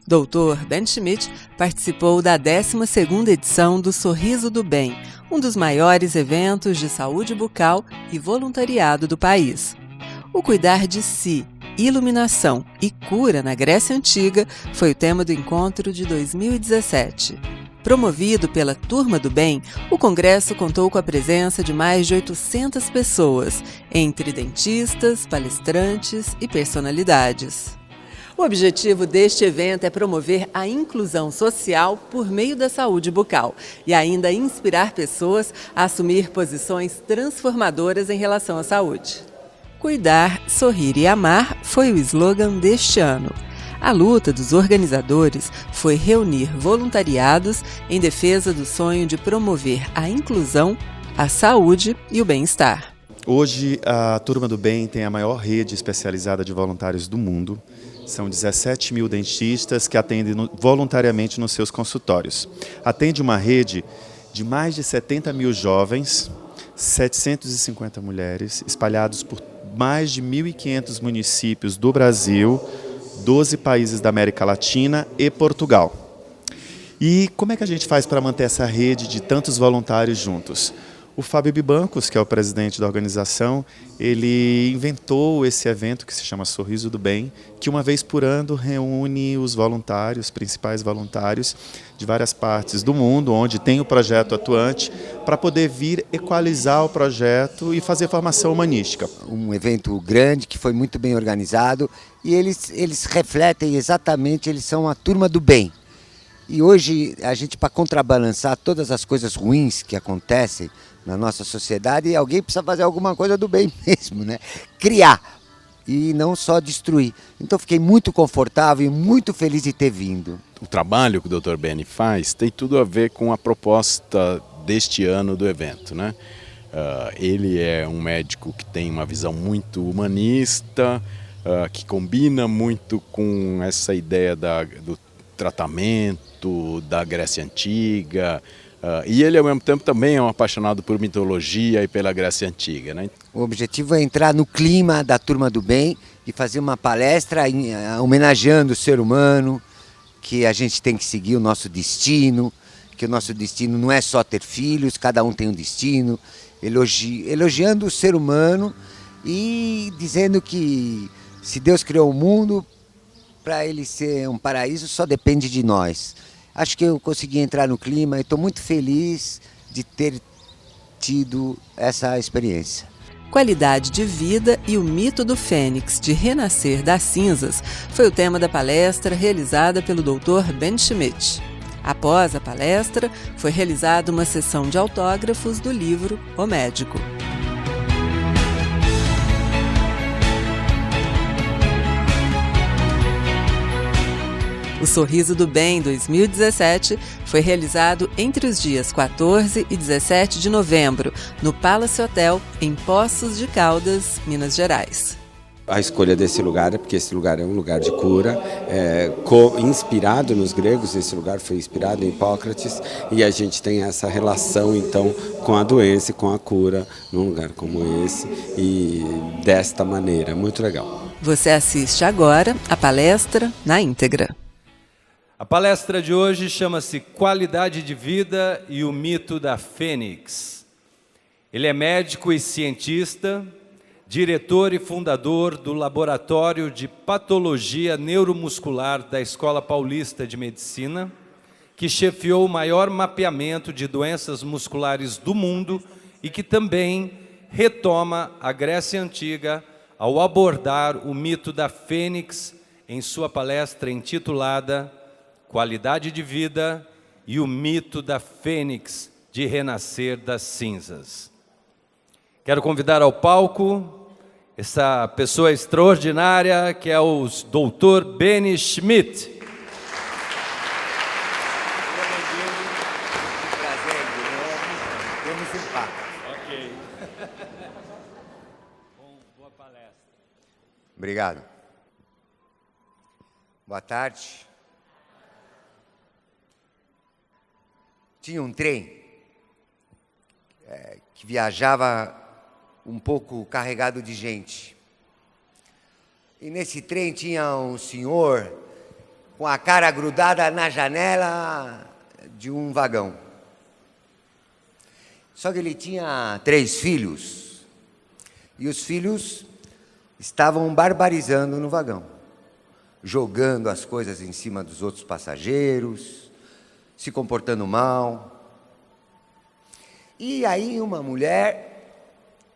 Dr. Ben Schmidt participou da 12ª edição do Sorriso do Bem, um dos maiores eventos de saúde bucal e voluntariado do país. O cuidar de si, iluminação e cura na Grécia Antiga foi o tema do encontro de 2017. Promovido pela Turma do Bem, o congresso contou com a presença de mais de 800 pessoas, entre dentistas, palestrantes e personalidades. O objetivo deste evento é promover a inclusão social por meio da saúde bucal e ainda inspirar pessoas a assumir posições transformadoras em relação à saúde. Cuidar, sorrir e amar foi o slogan deste ano. A luta dos organizadores foi reunir voluntariados em defesa do sonho de promover a inclusão, a saúde e o bem-estar. Hoje, a Turma do Bem tem a maior rede especializada de voluntários do mundo. São 17 mil dentistas que atendem voluntariamente nos seus consultórios. Atende uma rede de mais de 70 mil jovens, 750 mulheres, espalhados por mais de 1.500 municípios do Brasil, 12 países da América Latina e Portugal. E como é que a gente faz para manter essa rede de tantos voluntários juntos? O Fábio Bibancos, que é o presidente da organização, ele inventou esse evento que se chama Sorriso do Bem, que uma vez por ano reúne os voluntários, principais voluntários de várias partes do mundo, onde tem o projeto atuante, para poder vir equalizar o projeto e fazer formação humanística. Um evento grande que foi muito bem organizado e eles refletem exatamente, eles são a turma do bem. E hoje a gente, para contrabalançar todas as coisas ruins que acontecem na nossa sociedade, alguém precisa fazer alguma coisa do bem mesmo, né? Criar e não só destruir. Então fiquei muito confortável e muito feliz de ter vindo. O trabalho que o Dr. Benny faz tem tudo a ver com a proposta deste ano do evento, né? Ele é um médico que tem uma visão muito humanista, que combina muito com essa ideia do tratamento da Grécia Antiga, e ele ao mesmo tempo também é um apaixonado por mitologia e pela Grécia Antiga, né? O objetivo é entrar no clima da Turma do Bem e fazer uma palestra homenageando o ser humano, que a gente tem que seguir o nosso destino, que o nosso destino não é só ter filhos, cada um tem um destino, elogiando o ser humano e dizendo que se Deus criou o mundo, para ele ser um paraíso só depende de nós. Acho que eu consegui entrar no clima e estou muito feliz de ter tido essa experiência. Qualidade de vida e o mito do fênix de renascer das cinzas foi o tema da palestra realizada pelo Dr. Ben Schmidt. Após a palestra, foi realizada uma sessão de autógrafos do livro O Médico. O Sorriso do Bem 2017 foi realizado entre os dias 14 e 17 de novembro, no Palace Hotel, em Poços de Caldas, Minas Gerais. A escolha desse lugar é porque esse lugar é um lugar de cura, inspirado nos gregos, esse lugar foi inspirado em Hipócrates, e a gente tem essa relação então com a doença e com a cura num lugar como esse e desta maneira, muito legal. Você assiste agora a palestra na íntegra. A palestra de hoje chama-se Qualidade de Vida e o Mito da Fênix. Ele é médico e cientista, diretor e fundador do Laboratório de Patologia Neuromuscular da Escola Paulista de Medicina, que chefiou o maior mapeamento de doenças musculares do mundo e que também retoma a Grécia Antiga ao abordar o mito da Fênix em sua palestra intitulada Qualidade de Vida e o Mito da Fênix de Renascer das Cinzas. Quero convidar ao palco essa pessoa extraordinária que é o Dr. Ben Schmidt. Ok. Boa palestra. Obrigado. Boa tarde. Tinha um trem que viajava um pouco carregado de gente. E nesse trem tinha um senhor com a cara grudada na janela de um vagão. Só que ele tinha 3 filhos, e os filhos estavam barbarizando no vagão, jogando as coisas em cima dos outros passageiros, se comportando mal. E aí uma mulher,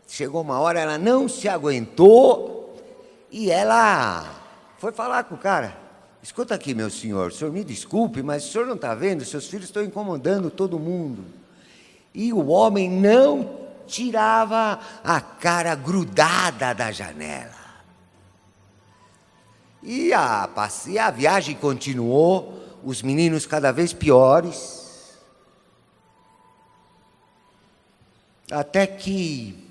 chegou uma hora, ela não se aguentou, e ela foi falar com o cara: escuta aqui, meu senhor, o senhor me desculpe, mas o senhor não está vendo? Seus filhos estão incomodando todo mundo. E o homem não tirava a cara grudada da janela. E a viagem continuou, os meninos cada vez piores, até que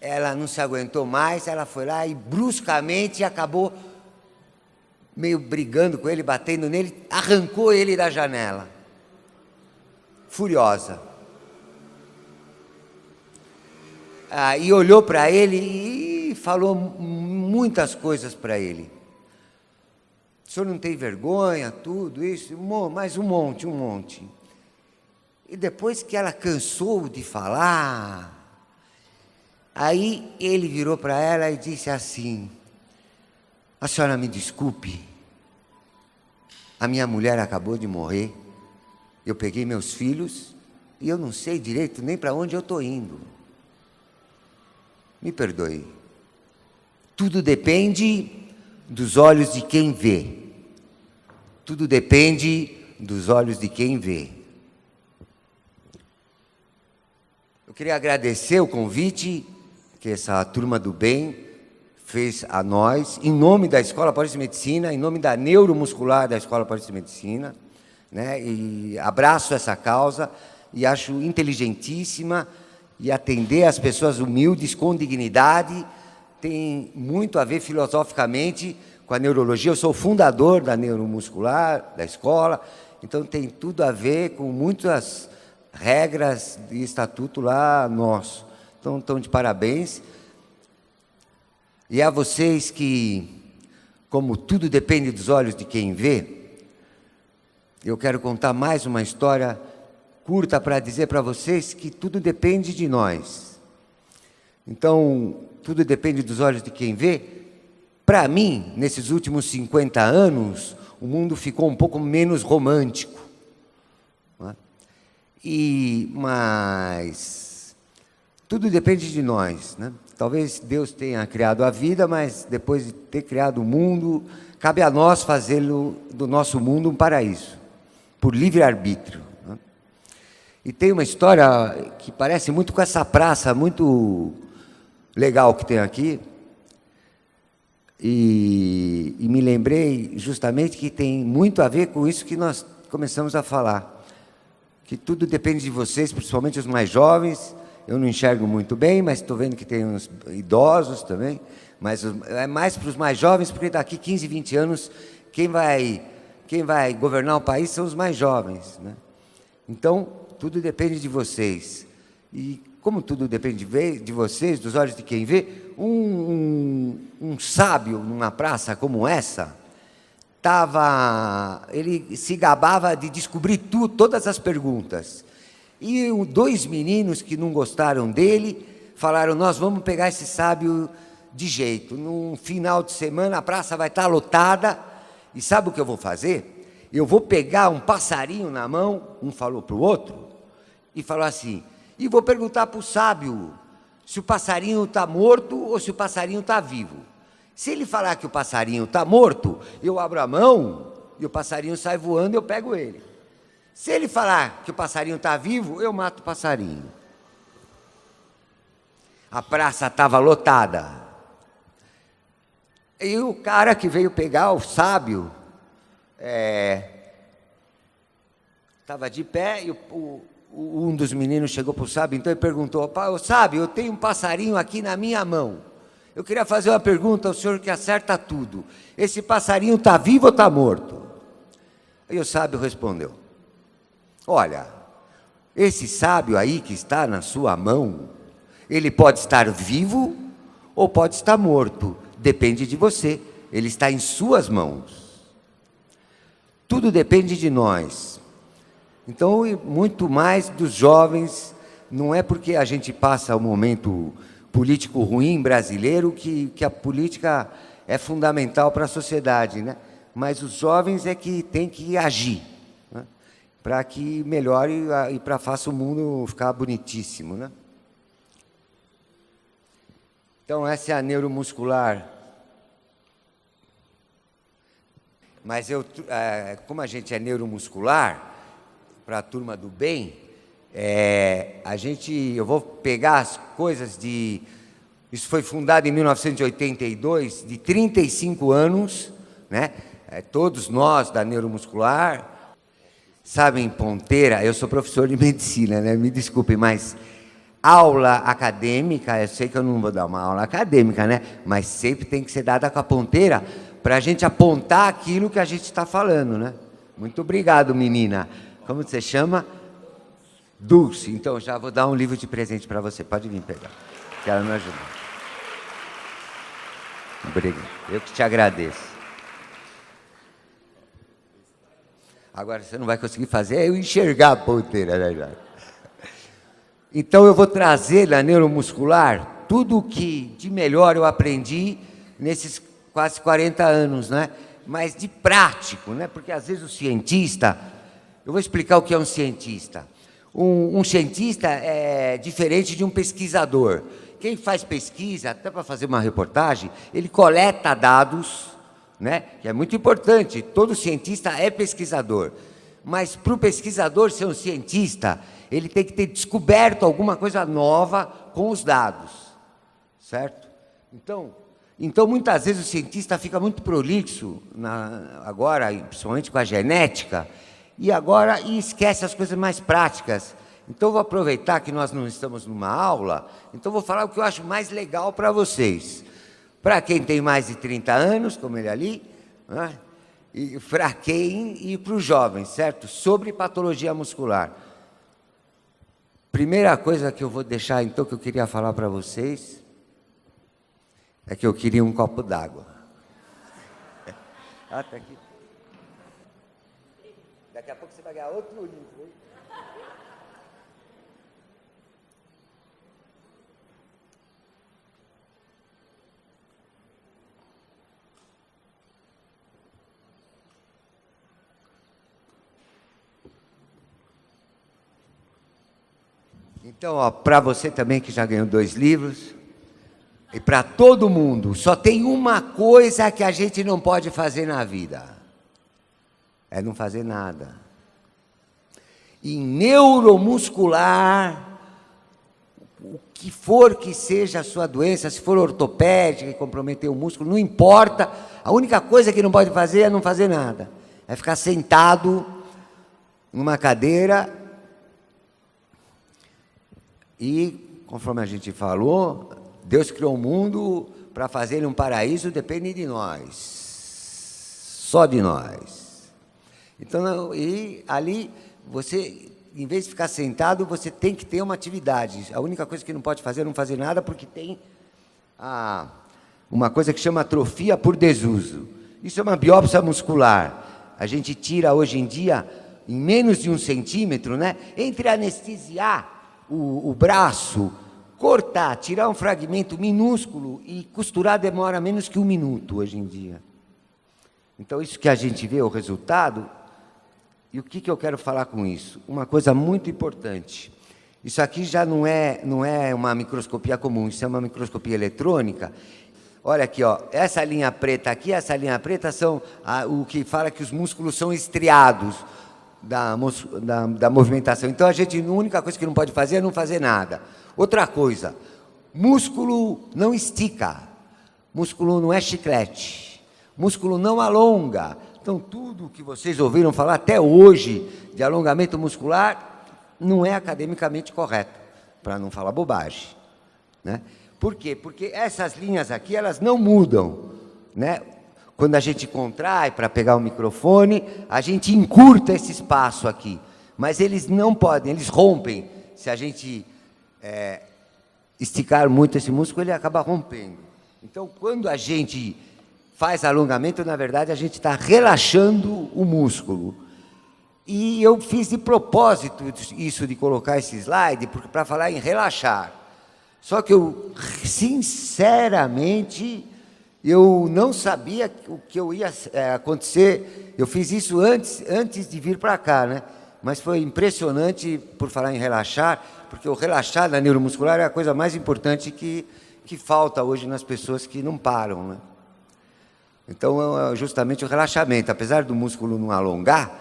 ela não se aguentou mais, ela foi lá e bruscamente acabou meio brigando com ele, batendo nele, arrancou ele da janela, furiosa. E olhou para ele e falou muitas coisas para ele. O senhor não tem vergonha, tudo isso, mais um monte. E depois que ela cansou de falar, aí ele virou para ela e disse assim: a senhora me desculpe, a minha mulher acabou de morrer, eu peguei meus filhos e eu não sei direito nem para onde eu estou indo. Me perdoe. Tudo depende dos olhos de quem vê. Tudo depende dos olhos de quem vê. Eu queria agradecer o convite que essa turma do bem fez a nós, em nome da Escola Paulista de Medicina, em nome da neuromuscular da Escola Paulista de Medicina, né? E abraço essa causa e acho inteligentíssima, e atender as pessoas humildes com dignidade tem muito a ver filosoficamente com a neurologia. Eu sou o fundador da neuromuscular, da escola, então tem tudo a ver com muitas regras de estatuto lá nosso. Então, estão de parabéns. E a vocês que, como tudo depende dos olhos de quem vê, eu quero contar mais uma história curta para dizer para vocês que tudo depende de nós. Então, tudo depende dos olhos de quem vê. Para mim, nesses últimos 50 anos, o mundo ficou um pouco menos romântico. Não é? Mas tudo depende de nós, né? Talvez Deus tenha criado a vida, mas depois de ter criado o mundo, cabe a nós fazê-lo do nosso mundo um paraíso, por livre-arbítrio. E tem uma história que parece muito com essa praça muito legal que tem aqui. E me lembrei justamente que tem muito a ver com isso que nós começamos a falar. Que tudo depende de vocês, principalmente os mais jovens. Eu não enxergo muito bem, mas estou vendo que tem uns idosos também. Mas é mais para os mais jovens, porque daqui 15, 20 anos, quem vai governar o país são os mais jovens, né? Então, tudo depende de vocês. E como tudo depende de vocês, dos olhos de quem vê, um sábio numa praça como essa, ele se gabava de descobrir todas as perguntas. E 2 meninos que não gostaram dele falaram: nós vamos pegar esse sábio de jeito. No final de semana a praça vai estar lotada, e sabe o que eu vou fazer? Eu vou pegar um passarinho na mão, um falou para o outro, e falou assim, e vou perguntar para o sábio se o passarinho está morto ou se o passarinho está vivo. Se ele falar que o passarinho está morto, eu abro a mão e o passarinho sai voando e eu pego ele. Se ele falar que o passarinho está vivo, eu mato o passarinho. A praça estava lotada. E o cara que veio pegar o sábio estava de pé e um dos meninos chegou para o sábio, então ele perguntou: sábio, eu tenho um passarinho aqui na minha mão. Eu queria fazer uma pergunta ao senhor que acerta tudo. Esse passarinho está vivo ou está morto? Aí o sábio respondeu: olha, esse sábio aí que está na sua mão, ele pode estar vivo ou pode estar morto. Depende de você. Ele está em suas mãos. tudo depende de nós. Então, e muito mais dos jovens, não é porque a gente passa um momento político ruim brasileiro que a política é fundamental para a sociedade, né? Mas os jovens é que têm que agir, né? Para que melhore e para faça o mundo ficar bonitíssimo, né? Então, essa é a neuromuscular. Mas como a gente é neuromuscular, para a turma do bem, eu vou pegar as coisas de... Isso foi fundado em 1982, de 35 anos, né? Todos nós da neuromuscular sabem ponteira. Eu sou professor de medicina, né? Me desculpem, mas aula acadêmica, eu sei que eu não vou dar uma aula acadêmica, né? Mas sempre tem que ser dada com a ponteira para a gente apontar aquilo que a gente está falando, né? Muito obrigado, menina. Como você chama? Dulce. Então, já vou dar um livro de presente para você. Pode vir pegar, que ela me ajudou. Obrigado. Eu que te agradeço. Agora, você não vai conseguir fazer eu enxergar a ponteira, né, já? Então, eu vou trazer na neuromuscular tudo o que de melhor eu aprendi nesses quase 40 anos, né? Mas de prático, né? Porque, às vezes, o cientista... Eu vou explicar o que é um cientista. Um cientista é diferente de um pesquisador. Quem faz pesquisa, até para fazer uma reportagem, ele coleta dados, né? Que é muito importante. Todo cientista é pesquisador. Mas para o pesquisador ser um cientista, ele tem que ter descoberto alguma coisa nova com os dados, certo? Então muitas vezes o cientista fica muito prolixo, agora, principalmente com a genética, e esquece as coisas mais práticas. Então, vou aproveitar que nós não estamos numa aula, então vou falar o que eu acho mais legal para vocês. Para quem tem mais de 30 anos, como ele ali, né? E para quem e para os jovens, certo? Sobre patologia muscular. Primeira coisa que eu vou deixar, então, que eu queria falar para vocês, é que eu queria um copo d'água. Ah, tá aqui. Daqui a pouco você vai ganhar outro livro, hein? Então, para você também que já ganhou 2 livros, e para todo mundo, só tem uma coisa que a gente não pode fazer na vida. É não fazer nada. Em neuromuscular, o que for que seja a sua doença, se for ortopédica e comprometer o músculo, não importa. A única coisa que não pode fazer é não fazer nada. É ficar sentado numa cadeira e, conforme a gente falou, Deus criou o mundo para fazer ele um paraíso, depende de nós. Só de nós. Então, e ali, você, em vez de ficar sentado, você tem que ter uma atividade. A única coisa que não pode fazer é não fazer nada, porque tem uma coisa que chama atrofia por desuso. Isso é uma biópsia muscular. A gente tira, hoje em dia, em menos de 1 centímetro, né? Entre anestesiar o braço, cortar, tirar um fragmento minúsculo e costurar demora menos que 1 minuto, hoje em dia. Então, isso que a gente vê, o resultado... E o que eu quero falar com isso? Uma coisa muito importante. Isso aqui já não é uma microscopia comum, isso é uma microscopia eletrônica. Olha aqui, ó, essa linha preta aqui, essa linha preta são o que fala que os músculos são estriados da movimentação. Então, a única coisa que não pode fazer é não fazer nada. Outra coisa, músculo não estica, músculo não é chiclete, músculo não alonga. Então, tudo que vocês ouviram falar até hoje de alongamento muscular não é academicamente correto, para não falar bobagem, né? Por quê? Porque essas linhas aqui, elas não mudam, né? Quando a gente contrai para pegar o microfone, a gente encurta esse espaço aqui, mas eles não podem, eles rompem. Se a gente esticar muito esse músculo, ele acaba rompendo. Então, quando a gente faz alongamento, na verdade, a gente está relaxando o músculo. E eu fiz de propósito isso de colocar esse slide para falar em relaxar. Só que eu, sinceramente, eu não sabia o que ia acontecer. Eu fiz isso antes de vir para cá, né? Mas foi impressionante, por falar em relaxar, porque o relaxar da neuromuscular é a coisa mais importante que falta hoje nas pessoas que não param, né? Então, é justamente o relaxamento. Apesar do músculo não alongar,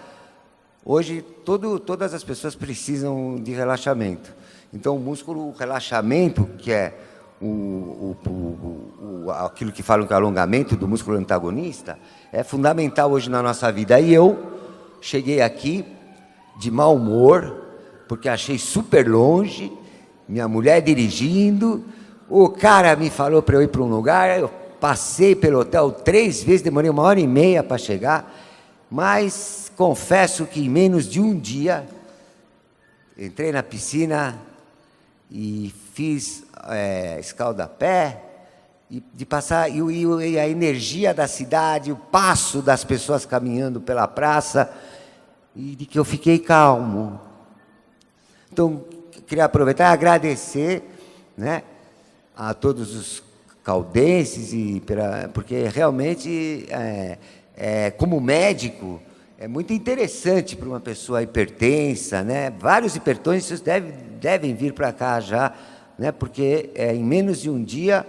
hoje todas as pessoas precisam de relaxamento. Então, o relaxamento, que é aquilo que falam que é o alongamento do músculo antagonista, é fundamental hoje na nossa vida. E eu cheguei aqui de mau humor, porque achei super longe, minha mulher dirigindo, o cara me falou para eu ir para um lugar, eu passei pelo hotel 3 vezes, demorei 1h30 para chegar, mas confesso que em menos de um dia, entrei na piscina e fiz escaldapé, e de passar, e a energia da cidade, o passo das pessoas caminhando pela praça, e de que eu fiquei calmo. Então, queria aproveitar e agradecer, né, a todos os caldenses, porque realmente, como médico, é muito interessante para uma pessoa hipertensa, né? Vários hipertensos devem vir para cá já, né? Porque em menos de um dia,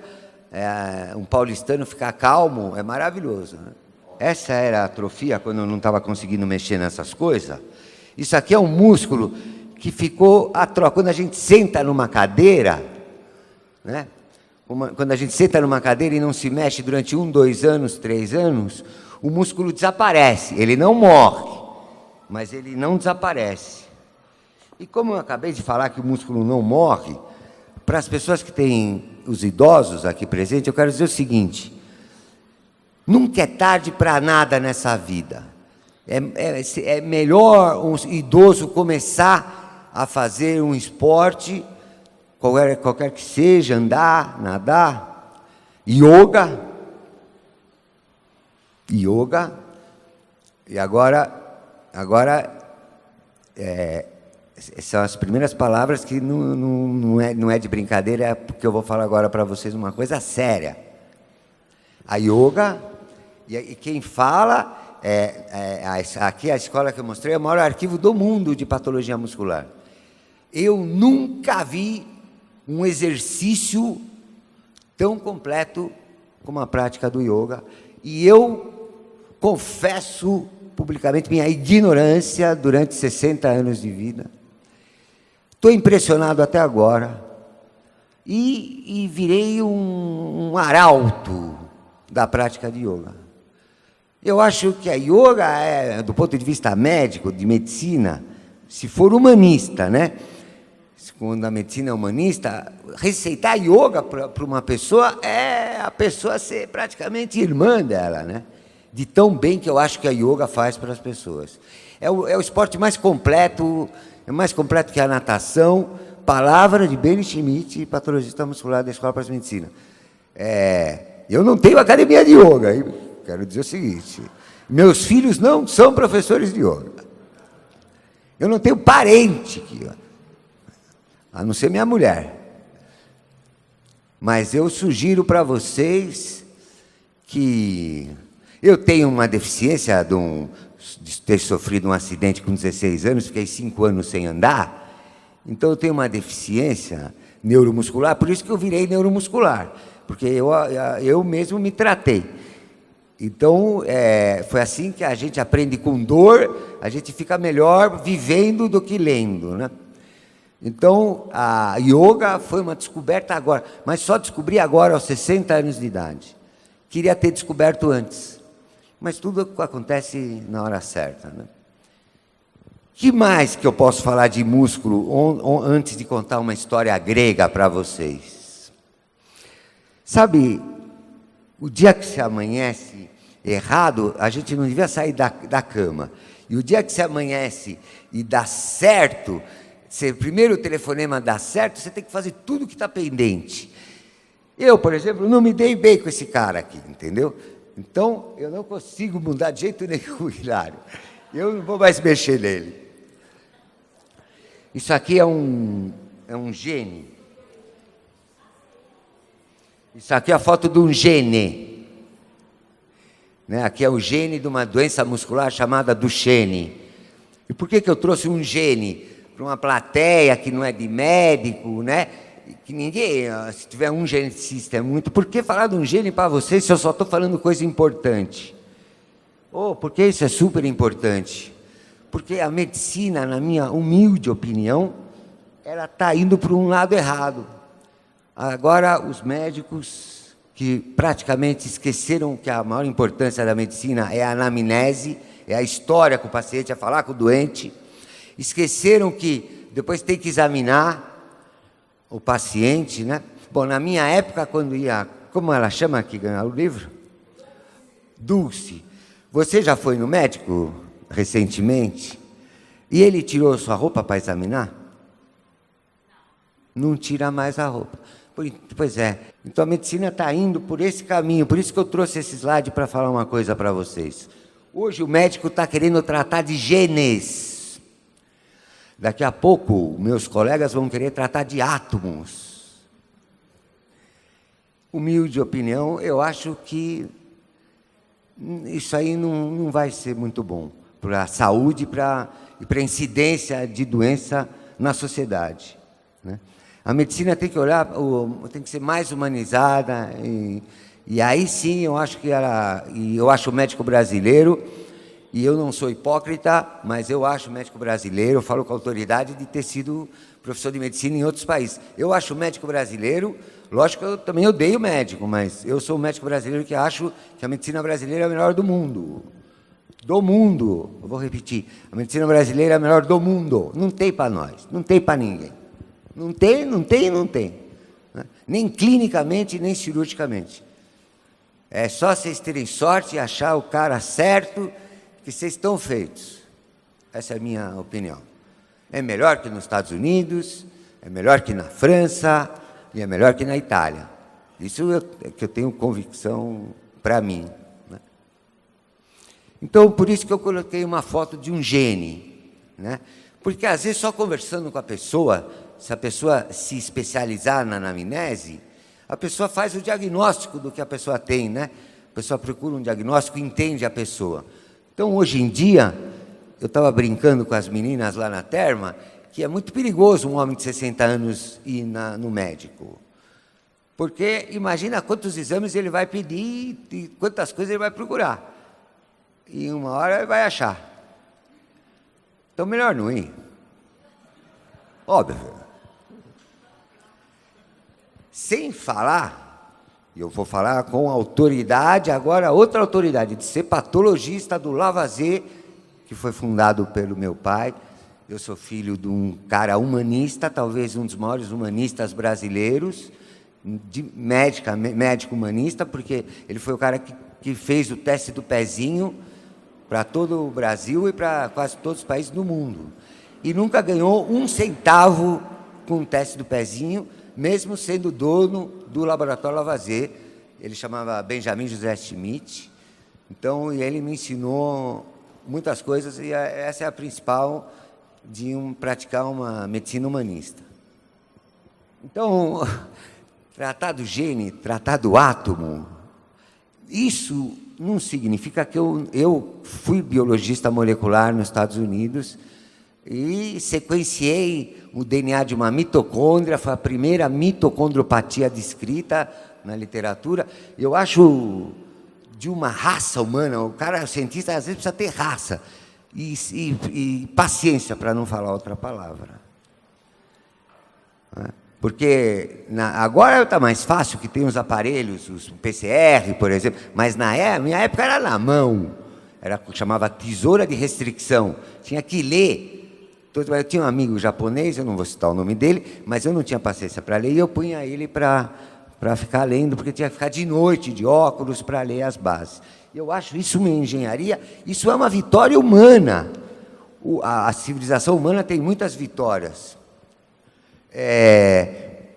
um paulistano ficar calmo é maravilhoso, né? Essa era a atrofia, quando eu não estava conseguindo mexer nessas coisas. Isso aqui é um músculo que ficou atrofiado. Quando a gente senta numa cadeira, né? Quando a gente senta numa cadeira e não se mexe durante 1, 2 anos, 3 anos, o músculo desaparece. Ele não morre, mas ele não desaparece. E como eu acabei de falar que o músculo não morre, para as pessoas que têm os idosos aqui presentes, eu quero dizer o seguinte: nunca é tarde para nada nessa vida. É melhor um idoso começar a fazer um esporte, qualquer que seja, andar, nadar, yoga, e agora são as primeiras palavras que não é de brincadeira, é porque eu vou falar agora para vocês uma coisa séria. A yoga, e quem fala, aqui a escola que eu mostrei, é o maior arquivo do mundo de patologia muscular. Eu nunca vi um exercício tão completo como a prática do yoga, e eu confesso publicamente minha ignorância durante 60 anos de vida. Estou impressionado até agora, e virei um arauto da prática de yoga. Eu acho que a yoga do ponto de vista médico, de medicina, se for humanista, né? Quando a medicina é humanista, receitar yoga para uma pessoa é a pessoa ser praticamente irmã dela, né? De tão bem que eu acho que a yoga faz para as pessoas. É o esporte mais completo, é mais completo que a natação. Palavra de Benny Schmidt, patologista muscular da Escola de Medicina. Eu não tenho academia de yoga, hein? Quero dizer o seguinte: meus filhos não são professores de yoga. Eu não tenho parente a não ser minha mulher. Mas eu sugiro para vocês que eu tenho uma deficiência de ter sofrido um acidente com 16 anos, fiquei 5 anos sem andar, então eu tenho uma deficiência neuromuscular, por isso que eu virei neuromuscular, porque eu mesmo me tratei. Então, foi assim que a gente aprende com dor, a gente fica melhor vivendo do que lendo, né? Então, a yoga foi uma descoberta agora, mas só descobri agora aos 60 anos de idade. Queria ter descoberto antes, mas tudo acontece na hora certa, né? Que mais que eu posso falar de músculo antes de contar uma história grega para vocês? Sabe, o dia que se amanhece errado, a gente não devia sair da cama. E o dia que se amanhece e dá certo, se primeiro o telefonema dá certo, você tem que fazer tudo que está pendente. Eu, por exemplo, não me dei bem com esse cara aqui, entendeu? Então, eu não consigo mudar de jeito nenhum o Hilário. Eu não vou mais mexer nele. Isso aqui é um gene. Isso aqui é a foto de um gene. Né? Aqui é o gene de uma doença muscular chamada Duchenne. E por que eu trouxe um gene para uma plateia que não é de médico, né? Que ninguém, se tiver um geneticista é muito. Por que falar de um gene para vocês se eu só estou falando coisa importante? Porque isso é super importante. Porque a medicina, na minha humilde opinião, ela está indo para um lado errado. Agora, os médicos que praticamente esqueceram que a maior importância da medicina é a anamnese, é a história com o paciente, é falar com o doente, esqueceram que depois tem que examinar o paciente, né? Bom, na minha época, quando ia... Como ela chama que ganhou o livro? Dulce. Você já foi no médico recentemente? E ele tirou sua roupa para examinar? Não tira mais a roupa. Pois é. Então a medicina está indo por esse caminho. Por isso que eu trouxe esse slide para falar uma coisa para vocês. Hoje o médico está querendo tratar de genes. Daqui a pouco, meus colegas vão querer tratar de átomos. Humilde opinião, eu acho que isso aí não vai ser muito bom para a saúde e para a incidência de doença na sociedade, né? A medicina tem que olhar, tem que ser mais humanizada, e aí sim eu acho que eu acho o médico brasileiro, e eu não sou hipócrita, mas eu acho o médico brasileiro, eu falo com autoridade de ter sido professor de medicina em outros países. Eu acho o médico brasileiro, lógico que eu também odeio médico, mas eu sou o médico brasileiro que acho que a medicina brasileira é a melhor do mundo. Do mundo. Eu vou repetir. A medicina brasileira é a melhor do mundo. Não tem para nós, não tem para ninguém. Não tem, não tem, não tem. Nem clinicamente, nem cirurgicamente. É só vocês terem sorte e achar o cara certo que vocês estão feitos. Essa é a minha opinião. É melhor que nos Estados Unidos, é melhor que na França e é melhor que na Itália. Isso é que eu tenho convicção para mim, né? Então, por isso que eu coloquei uma foto de um gene, né? Porque, às vezes, só conversando com a pessoa, se a pessoa se especializar na anamnese, a pessoa faz o diagnóstico do que a pessoa tem, né? A pessoa procura um diagnóstico e entende a pessoa. Então, hoje em dia, eu estava brincando com as meninas lá na Terma, que é muito perigoso um homem de 60 anos ir no médico. Porque imagina quantos exames ele vai pedir e quantas coisas ele vai procurar. E uma hora ele vai achar. Então, melhor não ir. Óbvio. Sem falar, eu vou falar com autoridade, agora outra autoridade, de ser patologista do Lavoisier, que foi fundado pelo meu pai. Eu sou filho de um cara humanista, talvez um dos maiores humanistas brasileiros, médico humanista, porque ele foi o cara que fez o teste do pezinho para todo o Brasil e para quase todos os países do mundo. E nunca ganhou um centavo com o teste do pezinho, mesmo sendo dono do laboratório Lavoisier. Ele chamava Benjamin José Schmidt. Então, ele me ensinou muitas coisas, e essa é a principal de praticar uma medicina humanista. Então, tratar do gene, tratar do átomo, isso não significa que eu fui biologista molecular nos Estados Unidos e sequenciei o DNA de uma mitocôndria, foi a primeira mitocondriopatia descrita na literatura. Eu acho de uma raça humana, o cara, o cientista, às vezes precisa ter raça e paciência, para não falar outra palavra. Porque agora está mais fácil, que tem os aparelhos, os PCR, por exemplo, mas na minha época era na mão, chamava tesoura de restrição, tinha que ler. Eu tinha um amigo japonês, eu não vou citar o nome dele, mas eu não tinha paciência para ler, e eu punha ele para ficar lendo, porque tinha que ficar de noite, de óculos, para ler as bases. Eu acho isso uma engenharia, isso é uma vitória humana. A civilização humana tem muitas vitórias.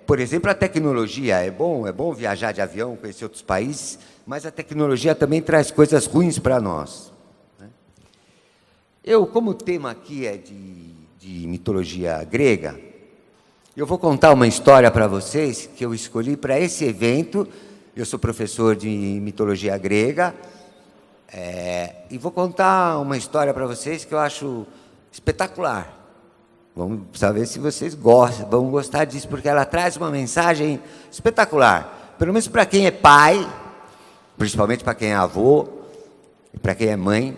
Por exemplo, a tecnologia. É bom viajar de avião, conhecer outros países. mas a tecnologia também traz coisas ruins para nós. Eu, como o tema aqui é de mitologia grega, eu vou contar uma história para vocês que eu escolhi para esse evento. Eu sou professor de mitologia grega, e vou contar uma história para vocês que eu acho espetacular. Vamos saber se vocês vão gostar disso, porque ela traz uma mensagem espetacular. Pelo menos para quem é pai, principalmente para quem é avô, e para quem é mãe.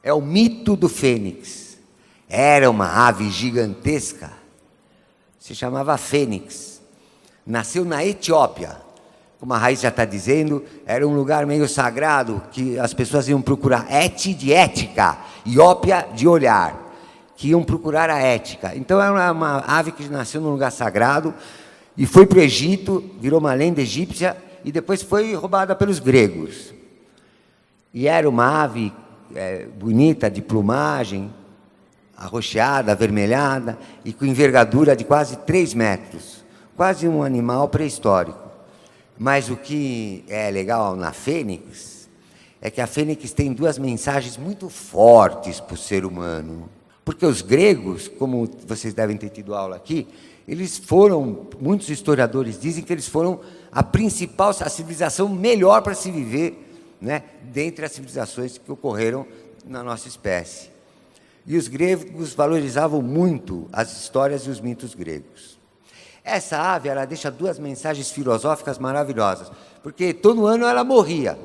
É o mito do fênix. Era uma ave gigantesca, se chamava fênix. Nasceu na Etiópia. Como a Raiz já está dizendo, era um lugar meio sagrado, que as pessoas iam procurar de ética, e ópia de olhar, que iam procurar a ética. Então era uma ave que nasceu num lugar sagrado, e foi para o Egito, virou uma lenda egípcia, e depois foi roubada pelos gregos. E era uma ave bonita, de plumagem, arroxeada, avermelhada, e com envergadura de quase 3 metros. Quase um animal pré-histórico. Mas o que é legal na fênix é que a fênix tem 2 mensagens muito fortes para o ser humano. Porque os gregos, como vocês devem ter tido aula aqui, eles foram, muitos historiadores dizem que eles foram a civilização melhor para se viver, né, dentre as civilizações que ocorreram na nossa espécie. E os gregos valorizavam muito as histórias e os mitos gregos. Essa ave, ela deixa 2 mensagens filosóficas maravilhosas, porque todo ano ela morria.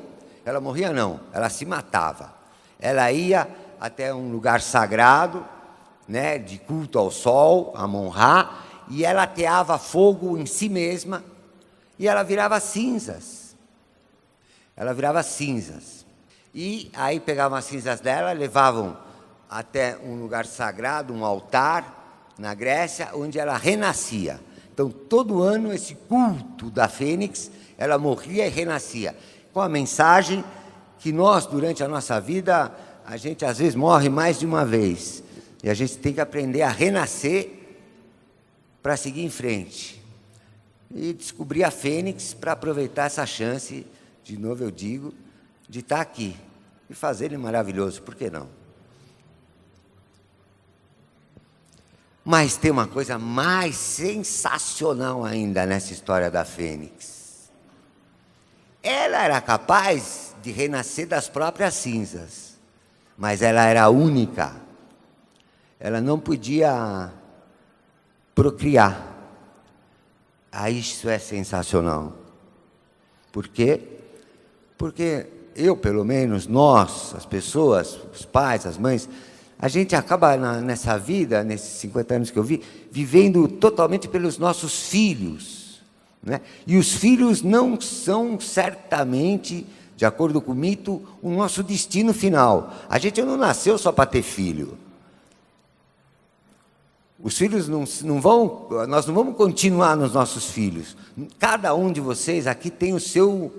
Ela morria não, ela se matava. Ela ia até um lugar sagrado, né, de culto ao sol, a Amon-Ra, e ela ateava fogo em si mesma, e ela virava cinzas. Ela virava cinzas. E aí pegavam as cinzas dela, levavam até um lugar sagrado, um altar, na Grécia, onde ela renascia. Então, todo ano, esse culto da fênix, ela morria e renascia, com a mensagem que nós, durante a nossa vida, a gente às vezes morre mais de uma vez, e a gente tem que aprender a renascer para seguir em frente. E descobrir a fênix para aproveitar essa chance, de novo eu digo, de estar aqui, e fazer ele maravilhoso, por que não? Mas tem uma coisa mais sensacional ainda nessa história da fênix. Ela era capaz de renascer das próprias cinzas, mas ela era única. Ela não podia procriar. Isso é sensacional. Por quê? Porque eu, pelo menos, nós, as pessoas, os pais, as mães, a gente acaba nessa vida, nesses 50 anos que eu vi, vivendo totalmente pelos nossos filhos, né? E os filhos não são certamente, de acordo com o mito, o nosso destino final. A gente não nasceu só para ter filho. Os filhos nós não vamos continuar nos nossos filhos. Cada um de vocês aqui tem o seu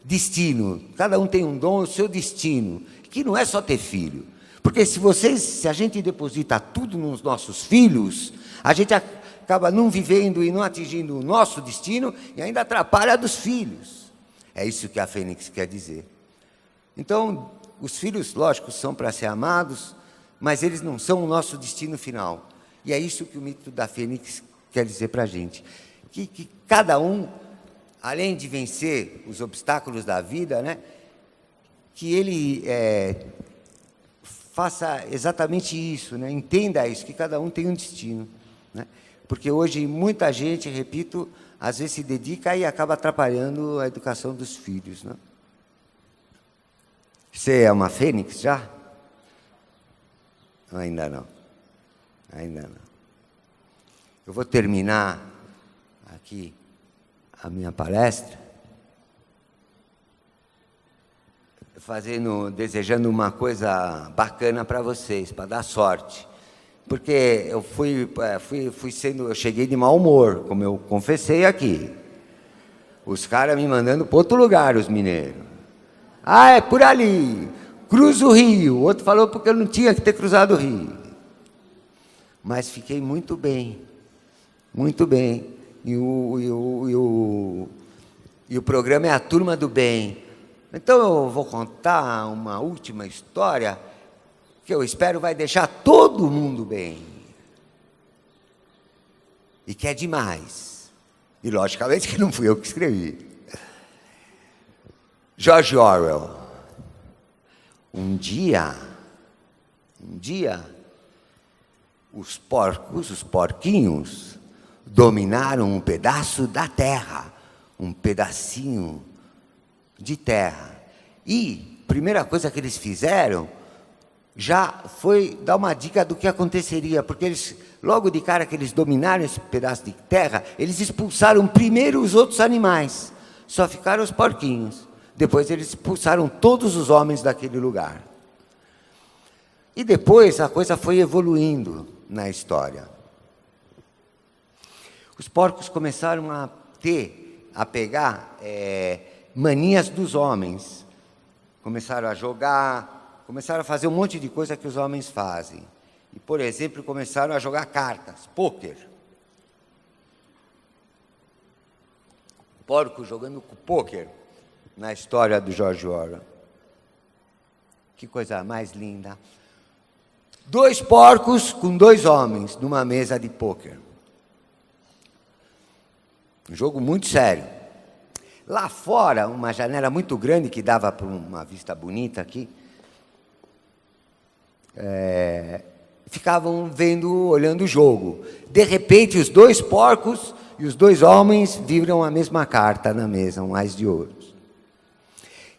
destino. Cada um tem um dom, o seu destino. Que não é só ter filho. Porque se a gente deposita tudo nos nossos filhos, a gente acaba não vivendo e não atingindo o nosso destino e ainda atrapalha a dos filhos. É isso que a fênix quer dizer. Então, os filhos, lógico, são para ser amados, mas eles não são o nosso destino final. E é isso que o mito da fênix quer dizer para a gente. Que cada um, além de vencer os obstáculos da vida, né, que ele faça exatamente isso, né? Entenda isso, que cada um tem um destino, né? Porque hoje muita gente, repito, às vezes se dedica e acaba atrapalhando a educação dos filhos, né? Você é uma fênix já? Ainda não. Ainda não. Eu vou terminar aqui a minha palestra desejando uma coisa bacana para vocês, para dar sorte. Porque eu eu cheguei de mau humor, como eu confessei aqui. Os caras me mandando para outro lugar, os mineiros. Ah, é por ali, cruza o rio. O outro falou porque eu não tinha que ter cruzado o rio. Mas fiquei muito bem, muito bem. E E o programa é A Turma do Bem. Então eu vou contar uma última história que eu espero vai deixar todo mundo bem. E que é demais. E logicamente que não fui eu que escrevi. George Orwell. Um dia, os porquinhos, dominaram um pedaço da terra, um pedacinho de terra. E, primeira coisa que eles fizeram, já foi dar uma dica do que aconteceria, porque eles, logo de cara que eles dominaram esse pedaço de terra, eles expulsaram primeiro os outros animais, só ficaram os porquinhos. Depois eles expulsaram todos os homens daquele lugar. E depois a coisa foi evoluindo na história. Os porcos começaram a pegar manias dos homens. Começaram a jogar, começaram a fazer um monte de coisa que os homens fazem. E, por exemplo, começaram a jogar cartas, pôquer. Porco jogando pôquer na história do George Orwell. Que coisa mais linda. 2 porcos com 2 homens numa mesa de pôquer. Um jogo muito sério. Lá fora, uma janela muito grande que dava para uma vista bonita aqui, ficavam vendo, olhando o jogo. De repente, os 2 porcos e os 2 homens viram a mesma carta na mesa, um ás de ouros.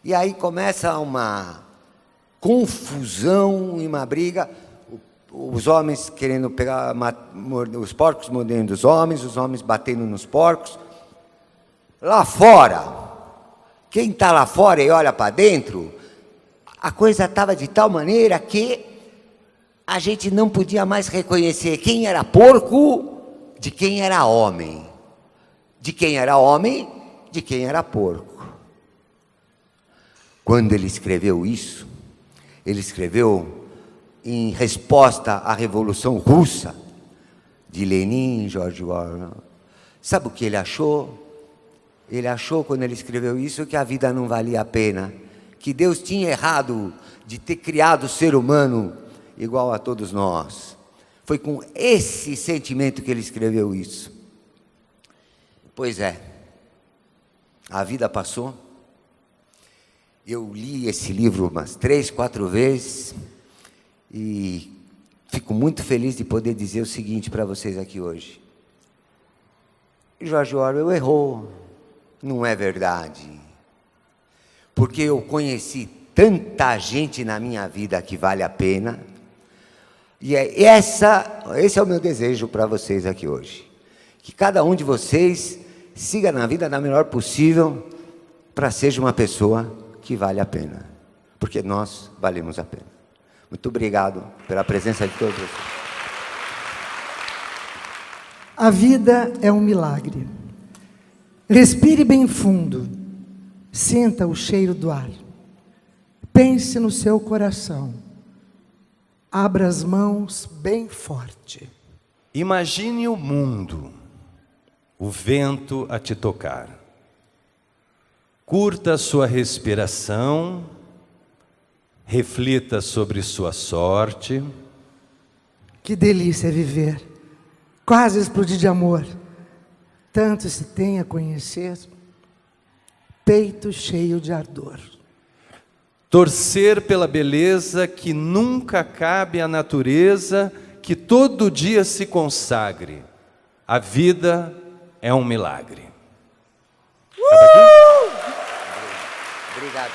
E aí começa uma confusão e uma briga. Os homens querendo pegar, os porcos mordendo os homens batendo nos porcos. Lá fora, quem está lá fora e olha para dentro, a coisa estava de tal maneira que a gente não podia mais reconhecer quem era porco de quem era homem. De quem era homem, de quem era porco. Quando ele escreveu isso, ele escreveu em resposta à Revolução Russa, de Lenin, George Orwell. Sabe o que ele achou? Ele achou, quando ele escreveu isso, que a vida não valia a pena, que Deus tinha errado de ter criado o ser humano igual a todos nós. Foi com esse sentimento que ele escreveu isso. Pois é, a vida passou. Eu li esse livro umas 3, 4 vezes, e fico muito feliz de poder dizer o seguinte para vocês aqui hoje. George Orwell errou, não é verdade. Porque eu conheci tanta gente na minha vida que vale a pena, e esse é o meu desejo para vocês aqui hoje. Que cada um de vocês siga na vida da melhor possível, para ser uma pessoa que vale a pena. Porque nós valemos a pena. Muito obrigado pela presença de todos vocês. A vida é um milagre. Respire bem fundo. Sinta o cheiro do ar. Pense no seu coração. Abra as mãos bem forte. Imagine o mundo, o vento a te tocar. Curta a sua respiração, reflita sobre sua sorte. Que delícia é viver. Quase explodir de amor. Tanto se tem a conhecer. Peito cheio de ardor. Torcer pela beleza que nunca cabe à natureza, que todo dia se consagre. A vida é um milagre. Obrigado.